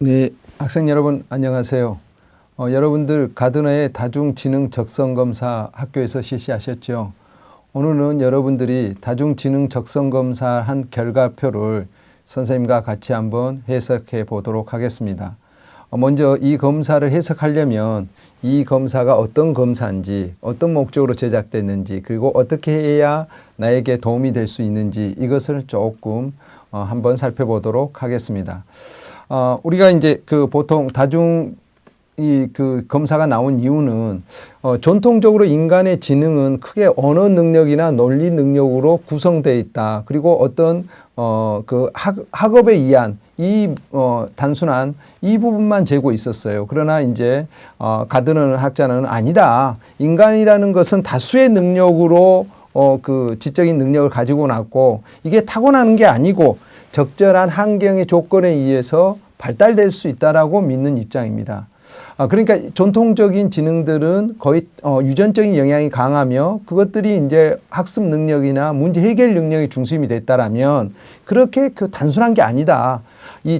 네, 학생 여러분 안녕하세요. 여러분들 가드너의 다중지능 적성검사 학교에서 실시하셨죠? 오늘은 여러분들이 다중지능 적성검사 한 결과표를 선생님과 같이 한번 해석해 보도록 하겠습니다. 먼저 이 검사를 해석하려면 이 검사가 어떤 검사인지, 어떤 목적으로 제작됐는지, 그리고 어떻게 해야 나에게 도움이 될 수 있는지 이것을 조금 한번 살펴보도록 하겠습니다. 우리가 이제 보통 다중 검사가 나온 이유는 전통적으로 인간의 지능은 크게 언어 능력이나 논리 능력으로 구성되어 있다. 그리고 어떤 학업에 의한 단순한 이 부분만 재고 있었어요. 그러나 이제 가드너 학자는 아니다. 인간이라는 것은 다수의 능력으로 지적인 능력을 가지고 났고 이게 타고나는 게 아니고 적절한 환경의 조건에 의해서 발달될 수 있다라고 믿는 입장입니다. 그러니까 전통적인 지능들은 거의 유전적인 영향이 강하며 그것들이 이제 학습 능력이나 문제 해결 능력이 중심이 됐다라면 그렇게 단순한 게 아니다. 이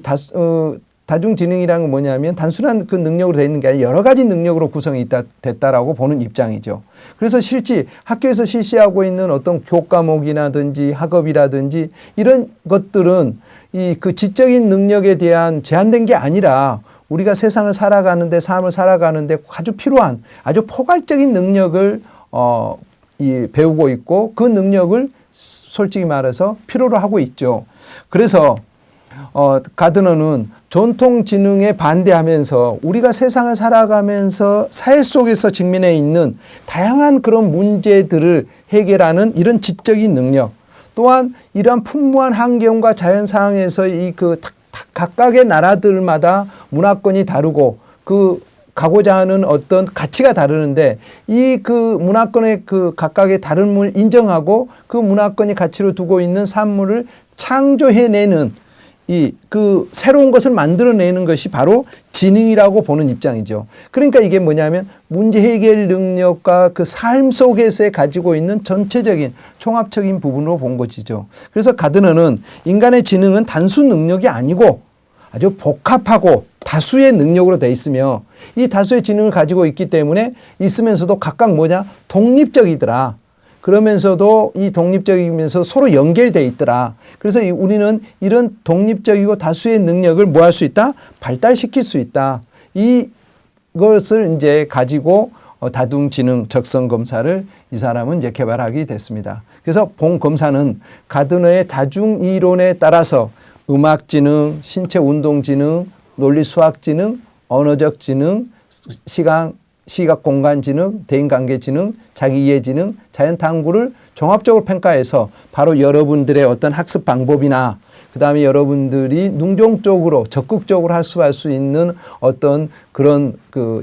다중지능이라는 건 뭐냐면 단순한 그 능력으로 되어 있는 게 아니라 여러 가지 능력으로 구성이 됐다라고 보는 입장이죠. 그래서 실제 학교에서 실시하고 있는 어떤 교과목이라든지 학업이라든지 이런 것들은 지적인 능력에 대한 제한된 게 아니라 우리가 세상을 살아가는데 삶을 살아가는데 아주 필요한 아주 포괄적인 능력을 배우고 있고 그 능력을 솔직히 말해서 필요로 하고 있죠. 그래서 가드너는 전통지능에 반대하면서 우리가 세상을 살아가면서 사회 속에서 직면해 있는 다양한 그런 문제들을 해결하는 이런 지적인 능력 또한 이러한 풍부한 환경과 자연 상황에서 각각의 나라들마다 문화권이 다르고 가고자 하는 어떤 가치가 다르는데 문화권의 각각의 다름을 인정하고 그 문화권이 가치로 두고 있는 산물을 창조해내는 새로운 것을 만들어내는 것이 바로 지능이라고 보는 입장이죠. 그러니까 이게 뭐냐면 문제 해결 능력과 삶 속에서 가지고 있는 전체적인 종합적인 부분으로 본 것이죠. 그래서 가드너는 인간의 지능은 단순 능력이 아니고 아주 복합하고 다수의 능력으로 되어 있으며 이 다수의 지능을 가지고 있기 때문에 있으면서도 각각 독립적이더라. 그러면서도 이 독립적이면서 서로 연결되어 있더라. 그래서 우리는 이런 독립적이고 다수의 능력을 뭐 할 수 있다? 발달시킬 수 있다. 이것을 이제 가지고 다중지능 적성검사를 이 사람은 이제 개발하게 됐습니다. 그래서 본 검사는 가드너의 다중이론에 따라서 음악지능, 신체운동지능, 논리수학지능, 언어적지능, 시각공간지능, 대인관계지능, 자기이해지능, 자연탐구를 종합적으로 평가해서 바로 여러분들의 어떤 학습 방법이나 그 다음에 여러분들이 능동적으로 적극적으로 할 수 있는 어떤 그런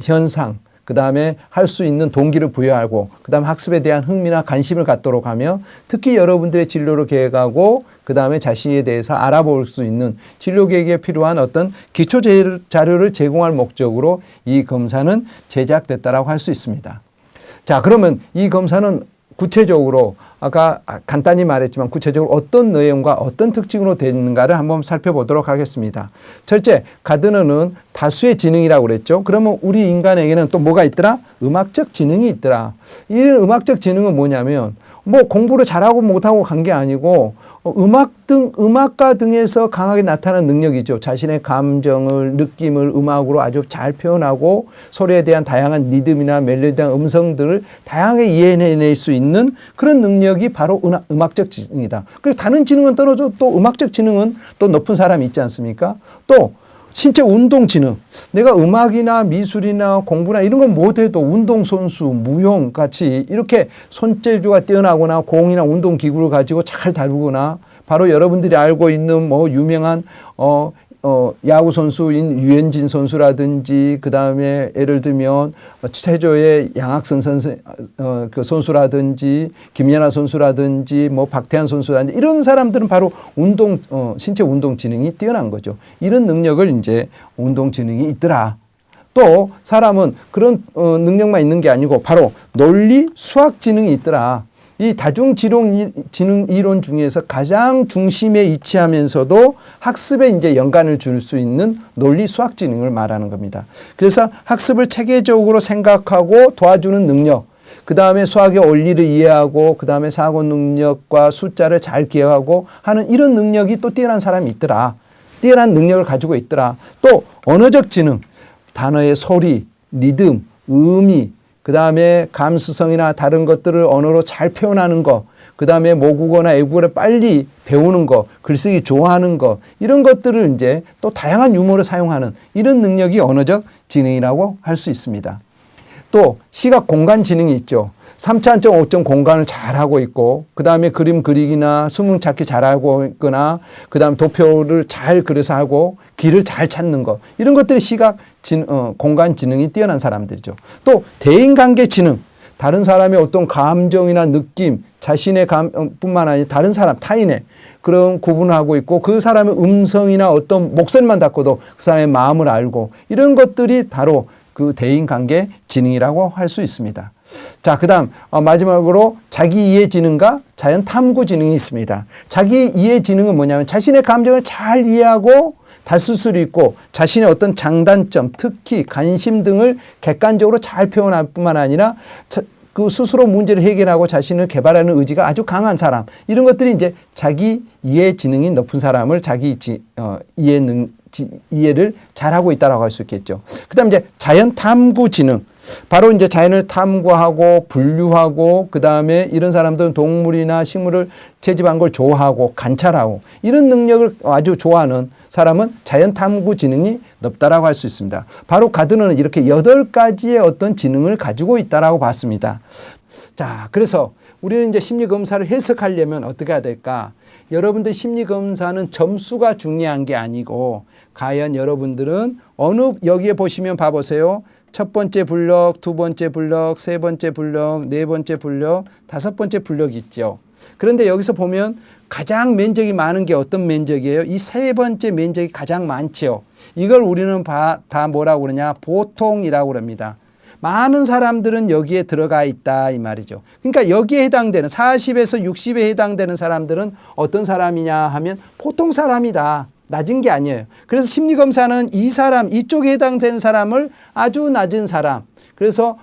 현상 그 다음에 할 수 있는 동기를 부여하고 그 다음에 학습에 대한 흥미나 관심을 갖도록 하며 특히 여러분들의 진로를 계획하고 그 다음에 자신에 대해서 알아볼 수 있는 진로 계획에 필요한 어떤 기초 자료를 제공할 목적으로 이 검사는 제작됐다라고 할 수 있습니다. 자, 그러면 이 검사는 구체적으로 아까 간단히 말했지만 구체적으로 어떤 내용과 어떤 특징으로 되는가를 한번 살펴보도록 하겠습니다. 첫째, 가드너는 다수의 지능이라고 그랬죠. 그러면 우리 인간에게는 또 뭐가 있더라? 음악적 지능이 있더라. 이 음악적 지능은 뭐냐면 공부를 잘하고 못하고 간 게 아니고 음악가 등에서 강하게 나타나는 능력이죠. 자신의 감정을, 느낌을 음악으로 아주 잘 표현하고 소리에 대한 다양한 리듬이나 멜로디에 대한 음성들을 다양하게 이해해낼 수 있는 그런 능력이 바로 음악적 지능이다. 그리고 다른 지능은 떨어져 또 음악적 지능은 또 높은 사람이 있지 않습니까? 또 신체 운동 지능. 내가 음악이나 미술이나 공부나 이런 건 못해도 운동선수, 무용 같이 이렇게 손재주가 뛰어나거나 공이나 운동기구를 가지고 잘 다루거나 바로 여러분들이 알고 있는 유명한 야구 선수인 유현진 선수라든지 그 다음에 예를 들면 체조의 양학선 선수라든지 김연아 선수라든지 박태환 선수라든지 이런 사람들은 바로 신체 운동 지능이 뛰어난 거죠. 이런 능력을 이제 운동 지능이 있더라. 또 사람은 그런 능력만 있는 게 아니고 바로 논리 수학 지능이 있더라. 이 다중지능 이론 중에서 가장 중심에 위치하면서도 학습에 이제 연관을 줄 수 있는 논리 수학 지능을 말하는 겁니다. 그래서 학습을 체계적으로 생각하고 도와주는 능력, 그 다음에 수학의 원리를 이해하고 그 다음에 사고 능력과 숫자를 잘 기억하고 하는 이런 능력이 또 뛰어난 사람이 있더라. 뛰어난 능력을 가지고 있더라. 또 언어적 지능, 단어의 소리, 리듬, 의미, 그 다음에 감수성이나 다른 것들을 언어로 잘 표현하는 거, 그 다음에 모국어나 외국어를 빨리 배우는 거, 글쓰기 좋아하는 거, 이런 것들을 이제 또 다양한 유머를 사용하는 이런 능력이 언어적 지능이라고 할 수 있습니다. 또 시각 공간 지능이 있죠. 3차원점, 5점 공간을 잘하고 있고, 그 다음에 그림 그리기나 수문 찾기 잘하고 있거나, 그 다음 도표를 잘 그려서 하고, 길을 잘 찾는 것. 이런 것들이 시각 공간 지능이 뛰어난 사람들이죠. 또 대인관계 지능. 다른 사람의 어떤 감정이나 느낌, 자신의 뿐만 아니라 다른 사람, 타인의 그런 구분을 하고 있고, 그 사람의 음성이나 어떤 목소리만 듣고도 그 사람의 마음을 알고, 이런 것들이 바로 그 대인관계 지능이라고 할 수 있습니다. 자, 그 다음 마지막으로 자기이해 지능과 자연탐구 지능이 있습니다. 자기이해 지능은 뭐냐면 자신의 감정을 잘 이해하고 다스릴 수 있고 자신의 어떤 장단점, 특히 관심 등을 객관적으로 잘 표현할 뿐만 아니라 그 스스로 문제를 해결하고 자신을 개발하는 의지가 아주 강한 사람, 이런 것들이 이제 자기 이해 지능이 높은 사람을 자기 이해를 잘하고 있다라고 할 수 있겠죠. 그 다음에 이제 자연 탐구 지능. 바로 이제 자연을 탐구하고 분류하고 그 다음에 이런 사람들은 동물이나 식물을 채집한 걸 좋아하고 관찰하고 이런 능력을 아주 좋아하는 사람은 자연 탐구 지능이 높다라고 할 수 있습니다. 바로 가드너는 이렇게 8가지의 어떤 지능을 가지고 있다라고 봤습니다. 자, 그래서 우리는 이제 심리 검사를 해석하려면 어떻게 해야 될까? 여러분들 심리 검사는 점수가 중요한 게 아니고 과연 여러분들은 여기에 보시면 봐보세요. 첫 번째 블록, 두 번째 블록, 세 번째 블록, 네 번째 블록, 다섯 번째 블록이 있죠. 그런데 여기서 보면 가장 면적이 많은 게 어떤 면적이에요? 이 세 번째 면적이 가장 많죠. 이걸 우리는 다 뭐라고 그러냐? 보통이라고 그럽니다. 많은 사람들은 여기에 들어가 있다 이 말이죠. 그러니까 여기에 해당되는 40에서 60에 해당되는 사람들은 어떤 사람이냐 하면 보통 사람이다. 낮은 게 아니에요. 그래서 심리검사는 이 사람, 이쪽에 해당되는 사람을 아주 낮은 사람, 그래서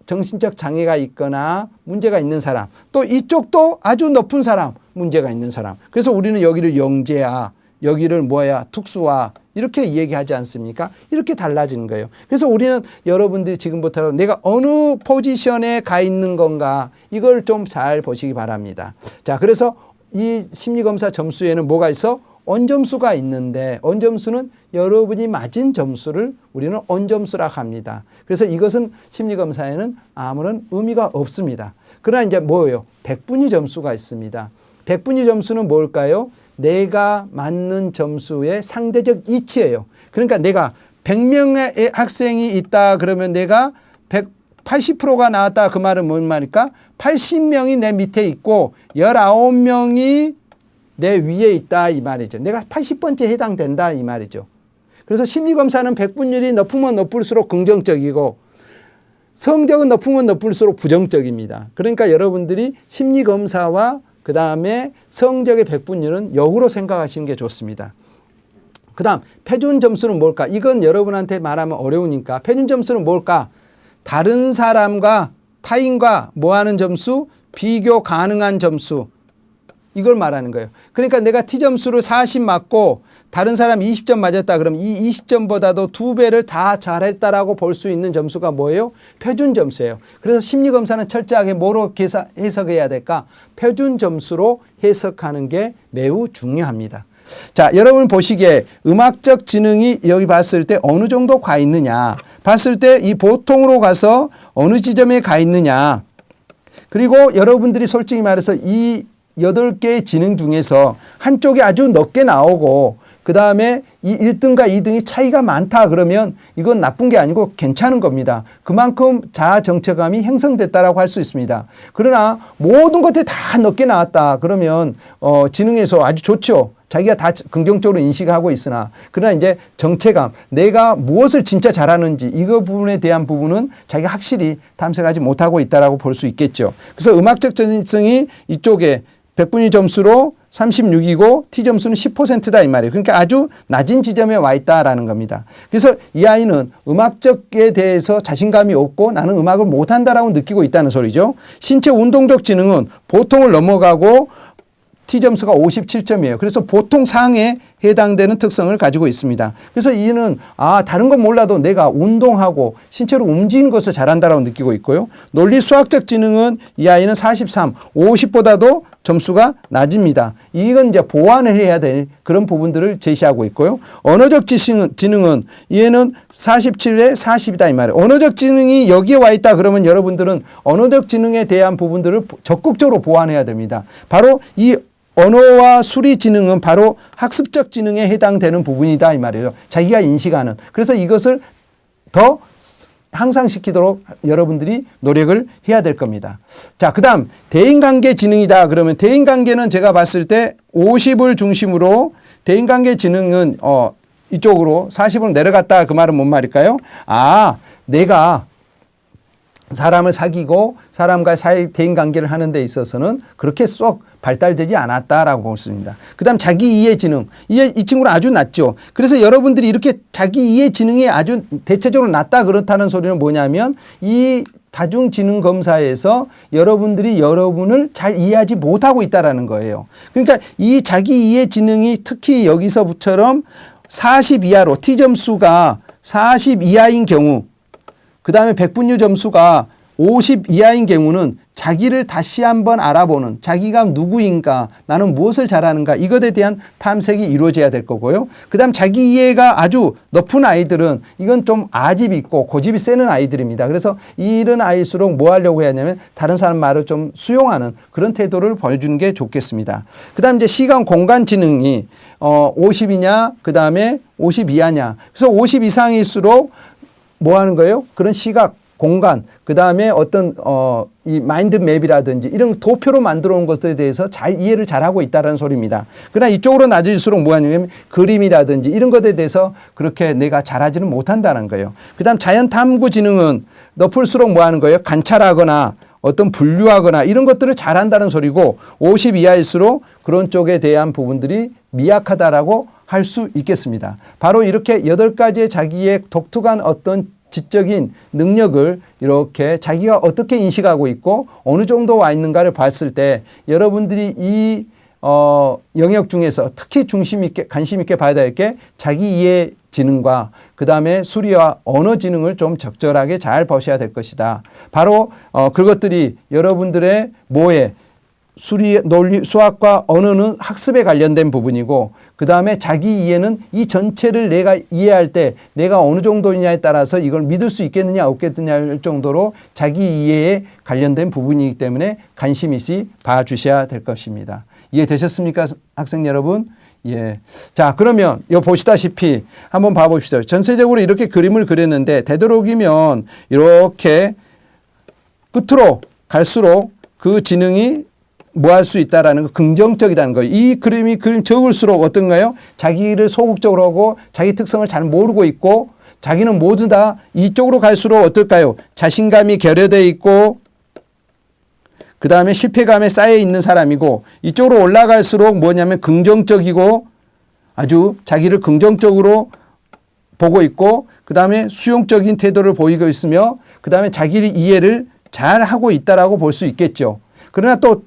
정신적 장애가 있거나 문제가 있는 사람, 또 이쪽도 아주 높은 사람, 문제가 있는 사람. 그래서 우리는 여기를 영재야, 여기를 뭐야, 특수화, 이렇게 얘기하지 않습니까? 이렇게 달라지는 거예요. 그래서 우리는 여러분들이 지금부터 내가 어느 포지션에 가 있는 건가, 이걸 좀 잘 보시기 바랍니다. 자, 그래서 이 심리검사 점수에는 뭐가 있어? 언점수가 있는데 언점수는 여러분이 맞은 점수를 우리는 언점수라고 합니다. 그래서 이것은 심리검사에는 아무런 의미가 없습니다. 그러나 이제 뭐예요? 백분위 점수가 있습니다. 백분위 점수는 뭘까요? 내가 맞는 점수의 상대적 이치예요. 그러니까 내가 100명의 학생이 있다 그러면 내가 80%가 나왔다 그 말은 뭔 말일까? 80명이 내 밑에 있고 19명이 내 위에 있다 이 말이죠. 내가 80번째 해당된다 이 말이죠. 그래서 심리검사는 백분율이 높으면 높을수록 긍정적이고 성적은 높으면 높을수록 부정적입니다. 그러니까 여러분들이 심리검사와 그 다음에 성적의 백분율은 역으로 생각하시는 게 좋습니다. 그 다음 표준 점수는 뭘까? 이건 여러분한테 말하면 어려우니까 표준 점수는 뭘까? 다른 사람과 타인과 뭐 하는 점수? 비교 가능한 점수. 이걸 말하는 거예요. 그러니까 내가 T점수를 40 맞고 다른 사람 20점 맞았다 그러면 이 20점보다도 2배를 다 잘했다라고 볼 수 있는 점수가 뭐예요? 표준 점수예요. 그래서 심리검사는 철저하게 뭐로 해석해야 될까? 표준 점수로 해석하는 게 매우 중요합니다. 자, 여러분 보시기에 음악적 지능이 여기 봤을 때 어느 정도 가 있느냐, 봤을 때 이 보통으로 가서 어느 지점에 가 있느냐, 그리고 여러분들이 솔직히 말해서 이 8개의 지능 중에서 한쪽이 아주 높게 나오고 그 다음에 이 1등과 2등이 차이가 많다 그러면 이건 나쁜 게 아니고 괜찮은 겁니다. 그만큼 자아 정체감이 형성됐다라고 할 수 있습니다. 그러나 모든 것들이 다 높게 나왔다 그러면 지능에서 아주 좋죠. 자기가 다 긍정적으로 인식하고 있으나 그러나 이제 정체감, 내가 무엇을 진짜 잘하는지 이거 부분에 대한 부분은 자기가 확실히 탐색하지 못하고 있다라고 볼 수 있겠죠. 그래서 음악적 전문성이 이쪽에 100분위 점수로 36이고 T 점수는 10%다 이 말이에요. 그러니까 아주 낮은 지점에 와 있다라는 겁니다. 그래서 이 아이는 음악적에 대해서 자신감이 없고 나는 음악을 못한다라고 느끼고 있다는 소리죠. 신체 운동적 지능은 보통을 넘어가고 T 점수가 57점이에요. 그래서 보통 상에 해당되는 특성을 가지고 있습니다. 그래서 이는 다른 건 몰라도 내가 운동하고 신체로 움직이는 것을 잘한다라고 느끼고 있고요. 논리 수학적 지능은 이 아이는 43, 50보다도 점수가 낮습니다. 이건 이제 보완을 해야 될 그런 부분들을 제시하고 있고요. 언어적 지능은 얘는 47에 40이다 이 말이에요. 언어적 지능이 여기에 와 있다 그러면 여러분들은 언어적 지능에 대한 부분들을 적극적으로 보완해야 됩니다. 바로 이 언어와 수리 지능은 바로 학습적 지능에 해당되는 부분이다 이 말이에요. 자기가 인식하는. 그래서 이것을 더 향상시키도록 여러분들이 노력을 해야 될 겁니다. 자, 그 다음 대인관계 지능이다 그러면 대인관계는 제가 봤을 때 50을 중심으로 대인관계 지능은 이쪽으로 40으로 내려갔다 그 말은 뭔 말일까요? 내가 사람을 사귀고 사람과 사이 대인관계를 하는 데 있어서는 그렇게 쏙 발달되지 않았다라고 볼 수 있습니다. 그 다음 자기 이해 지능. 이 친구는 아주 낮죠. 그래서 여러분들이 이렇게 자기 이해 지능이 아주 대체적으로 낮다 그렇다는 소리는 뭐냐면 이 다중지능 검사에서 여러분들이 여러분을 잘 이해하지 못하고 있다라는 거예요. 그러니까 이 자기 이해 지능이 특히 여기서처럼 40 이하로 T 점수가 40 이하인 경우 그 다음에 100분류 점수가 50 이하인 경우는 자기를 다시 한번 알아보는 자기가 누구인가 나는 무엇을 잘하는가 이것에 대한 탐색이 이루어져야 될 거고요. 그 다음 자기 이해가 아주 높은 아이들은 이건 좀 아집이 있고 고집이 세는 아이들입니다. 그래서 이런 아이일수록 뭐 하려고 해야 하냐면 다른 사람 말을 좀 수용하는 그런 태도를 보여주는 게 좋겠습니다. 그 다음 이제 시간 공간 지능이 50이냐 그 다음에 50 이하냐 그래서 50 이상일수록 뭐 하는 거예요? 그런 시각, 공간, 그 다음에 어떤, 이 마인드맵이라든지 이런 도표로 만들어 온 것들에 대해서 잘 이해를 잘하고 있다는 소리입니다. 그러나 이쪽으로 낮을수록 뭐 하냐면 그림이라든지 이런 것에 대해서 그렇게 내가 잘하지는 못한다는 거예요. 그 다음 자연 탐구 지능은 높을수록 뭐 하는 거예요? 관찰하거나 어떤 분류하거나 이런 것들을 잘한다는 소리고 50 이하일수록 그런 쪽에 대한 부분들이 미약하다라고 할 수 있겠습니다. 바로 이렇게 8가지의 자기의 독특한 어떤 지적인 능력을 이렇게 자기가 어떻게 인식하고 있고 어느 정도 와 있는가를 봤을 때 여러분들이 이 영역 중에서 특히 관심 있게 봐야 될 게 자기 이해 지능과 그 다음에 수리와 언어 지능을 좀 적절하게 잘 보셔야 될 것이다. 바로 그것들이 여러분들의 수리, 논리, 수학과 언어는 학습에 관련된 부분이고 그 다음에 자기 이해는 이 전체를 내가 이해할 때 내가 어느 정도냐에 따라서 이걸 믿을 수 있겠느냐 없겠느냐 할 정도로 자기 이해에 관련된 부분이기 때문에 관심 있이 봐주셔야 될 것입니다. 이해되셨습니까 학생 여러분? 예. 자, 그러면 요 보시다시피 한번 봐봅시다. 전체적으로 이렇게 그림을 그렸는데 되도록이면 이렇게 끝으로 갈수록 그 지능이 뭐 할 수 있다라는 거 긍정적이라는 거예요. 이 그림이 적을수록 어떤가요? 자기를 소극적으로 하고 자기 특성을 잘 모르고 있고 자기는 모두 다 이쪽으로 갈수록 어떨까요? 자신감이 결여되어 있고 그 다음에 실패감에 쌓여 있는 사람이고 이쪽으로 올라갈수록 뭐냐면 긍정적이고 아주 자기를 긍정적으로 보고 있고 그 다음에 수용적인 태도를 보이고 있으며 그 다음에 자기를 이해를 잘 하고 있다라고 볼 수 있겠죠. 그러나 또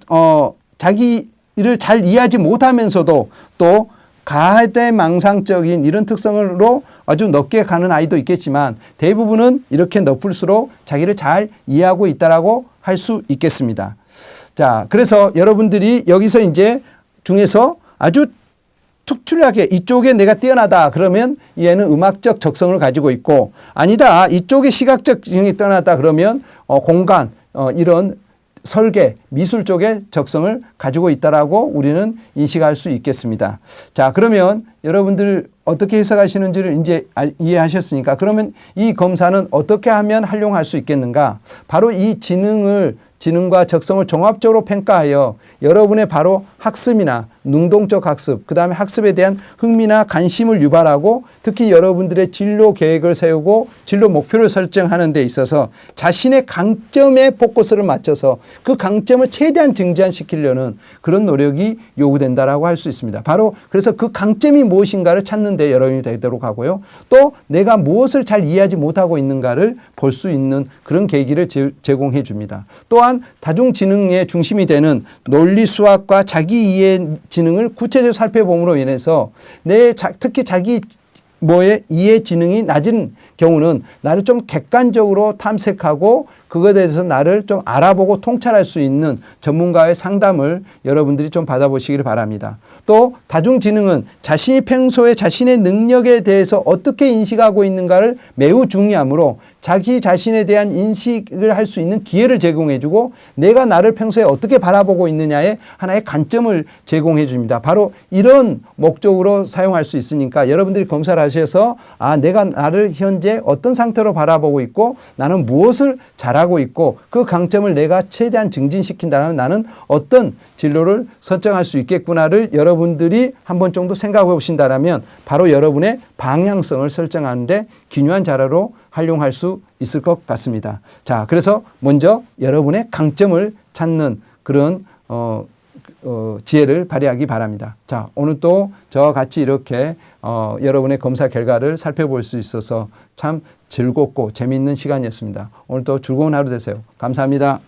자기를 잘 이해하지 못하면서도 또 가대망상적인 이런 특성으로 아주 높게 가는 아이도 있겠지만 대부분은 이렇게 높을수록 자기를 잘 이해하고 있다라고 할 수 있겠습니다. 자, 그래서 여러분들이 여기서 이제 중에서 아주 특출나게 이쪽에 내가 뛰어나다 그러면 얘는 음악적 적성을 가지고 있고 아니다 이쪽에 시각적 지능이 뛰어나다 그러면 공간 이런 설계, 미술 쪽의 적성을 가지고 있다라고 우리는 인식할 수 있겠습니다. 자, 그러면 여러분들 어떻게 해석하시는지를 이제 이해하셨으니까 그러면 이 검사는 어떻게 하면 활용할 수 있겠는가? 바로 이 지능과 적성을 종합적으로 평가하여 여러분의 바로 학습이나 능동적 학습, 그 다음에 학습에 대한 흥미나 관심을 유발하고 특히 여러분들의 진로 계획을 세우고 진로 목표를 설정하는 데 있어서 자신의 강점에 포커스를 맞춰서 그 강점을 최대한 증진시키려는 그런 노력이 요구된다라고 할 수 있습니다. 바로 그래서 그 강점이 무엇인가를 찾는 데 여러분이 되도록 하고요. 또 내가 무엇을 잘 이해하지 못하고 있는가를 볼 수 있는 그런 계기를 제공해 줍니다. 또한 다중지능의 중심이 되는 논리 수학과 자기 이해 지능을 구체적으로 살펴봄으로 인해서 특히 자기 이해 지능이 낮은 경우는 나를 좀 객관적으로 탐색하고 그것에 대해서 나를 좀 알아보고 통찰할 수 있는 전문가의 상담을 여러분들이 좀 받아보시기를 바랍니다. 또 다중지능은 자신이 평소에 자신의 능력에 대해서 어떻게 인식하고 있는가를 매우 중요하므로 자기 자신에 대한 인식을 할 수 있는 기회를 제공해 주고 내가 나를 평소에 어떻게 바라보고 있느냐에 하나의 관점을 제공해 줍니다. 바로 이런 목적으로 사용할 수 있으니까 여러분들이 검사를 하셔서 내가 나를 현재 어떤 상태로 바라보고 있고 나는 무엇을 잘하고 있고 그 강점을 내가 최대한 증진시킨다면 나는 어떤 진로를 선정할 수 있겠구나를 여러분들이 한 번 정도 생각해 보신다면 바로 여러분의 방향성을 설정하는데 기묘한 자료로 활용할 수 있을 것 같습니다. 자, 그래서 먼저 여러분의 강점을 찾는 그런 지혜를 발휘하기 바랍니다. 자, 오늘 또 저와 같이 이렇게 여러분의 검사 결과를 살펴볼 수 있어서 참 즐겁고 재미있는 시간이었습니다. 오늘 또 즐거운 하루 되세요. 감사합니다.